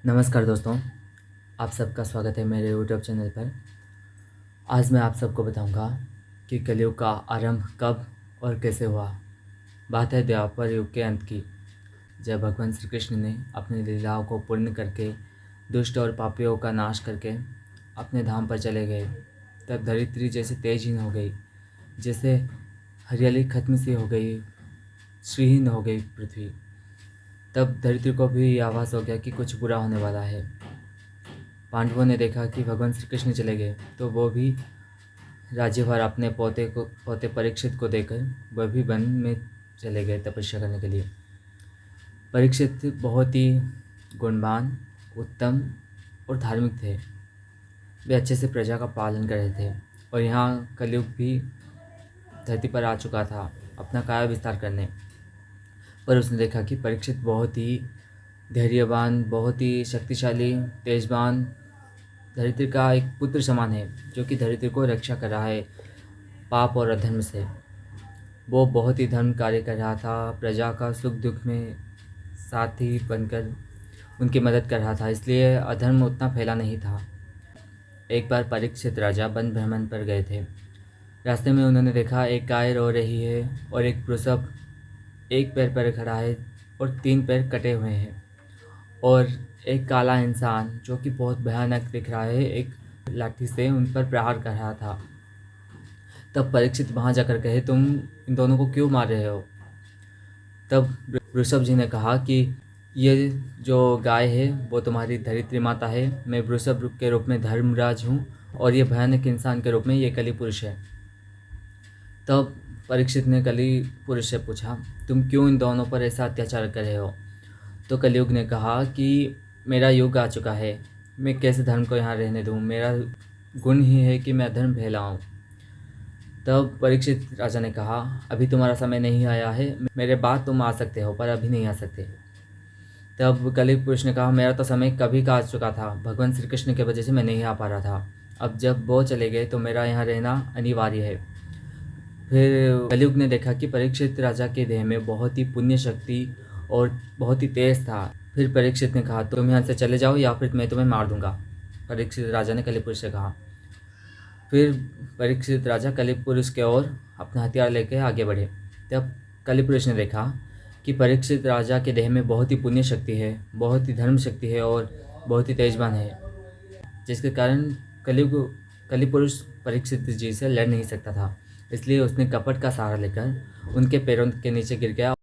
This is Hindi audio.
नमस्कार दोस्तों, आप सबका स्वागत है मेरे यूट्यूब चैनल पर। आज मैं आप सबको बताऊंगा कि कलयुग का आरंभ कब और कैसे हुआ। बात है द्वापर युग के अंत की, जब भगवान श्री कृष्ण ने अपनी लीलाओं को पूर्ण करके दुष्ट और पापियों का नाश करके अपने धाम पर चले गए। तब धरित्री जैसे तेजहीन हो गई, जैसे हरियाली खत्म सी हो गई, श्रीहीन हो गई पृथ्वी। तब धरित्री को भी ये आभास हो गया कि कुछ बुरा होने वाला है। पांडवों ने देखा कि भगवान श्री कृष्ण चले गए, तो वो भी राज्यभार अपने पोते परीक्षित को देकर वह भी वन में चले गए तपस्या करने के लिए। परीक्षित बहुत ही गुणवान, उत्तम और धार्मिक थे। वे अच्छे से प्रजा का पालन कर रहे थे और यहाँ कलयुग भी धरती पर आ चुका था अपना काया विस्तार करने। पर उसने देखा कि परीक्षित बहुत ही धैर्यवान, बहुत ही शक्तिशाली, तेजवान, धरित्री का एक पुत्र समान है, जो कि धरित्री को रक्षा कर रहा है पाप और अधर्म से। वो बहुत ही धर्म कार्य कर रहा था, प्रजा का सुख दुख में साथी बनकर उनकी मदद कर रहा था, इसलिए अधर्म उतना फैला नहीं था। एक बार परीक्षित राजा वन भ्रमण पर गए थे। रास्ते में उन्होंने देखा एक गाय रो रही है और एक वृषभ एक पैर पर खड़ा है और 3 पैर कटे हुए हैं, और एक काला इंसान जो कि बहुत भयानक दिख रहा है एक लाठी से उन पर प्रहार कर रहा था। तब परीक्षित वहाँ जाकर कहे, तुम इन दोनों को क्यों मार रहे हो? तब वृषभ जी ने कहा कि ये जो गाय है वो तुम्हारी धरित्री माता है, मैं वृषभ के रूप में धर्मराज हूँ और ये भयानक इंसान के रूप में ये कली पुरुष है। तब परीक्षित ने कली पुरुष से पूछा, तुम क्यों इन दोनों पर ऐसा अत्याचार कर रहे हो? तो कलयुग ने कहा कि मेरा युग आ चुका है, मैं कैसे धर्म को यहाँ रहने दूँ, मेरा गुण ही है कि मैं अधर्म फैलाऊँ। तब परीक्षित राजा ने कहा, अभी तुम्हारा समय नहीं आया है, मेरे बाद तुम आ सकते हो पर अभी नहीं आ सकते। तब कलयुग पुरुष ने कहा, मेरा तो समय कभी का आ चुका था, भगवान श्री कृष्ण की वजह से मैं नहीं आ पा रहा था, अब जब वो चले गए तो मेरा यहाँ रहना अनिवार्य है। फिर कलयुग ने देखा कि परीक्षित राजा के देह में बहुत ही पुण्य शक्ति और बहुत ही तेज था। फिर परीक्षित ने कहा, तुम यहाँ से चले जाओ या फिर मैं तुम्हें मार दूंगा। परीक्षित राजा ने कलिपुरुष से कहा। फिर परीक्षित राजा कलिपुरुष की ओर अपना हथियार लेकर आगे बढ़े। तब कलिपुरुष ने देखा कि परीक्षित राजा के देह में बहुत ही पुण्य शक्ति है, बहुत ही धर्म शक्ति है और बहुत ही तेजवान है, जिसके कारण कलिपुरुष परीक्षित जी से लड़ नहीं सकता था। इसलिए उसने कपट का सहारा लेकर उनके पैरों के नीचे गिर गया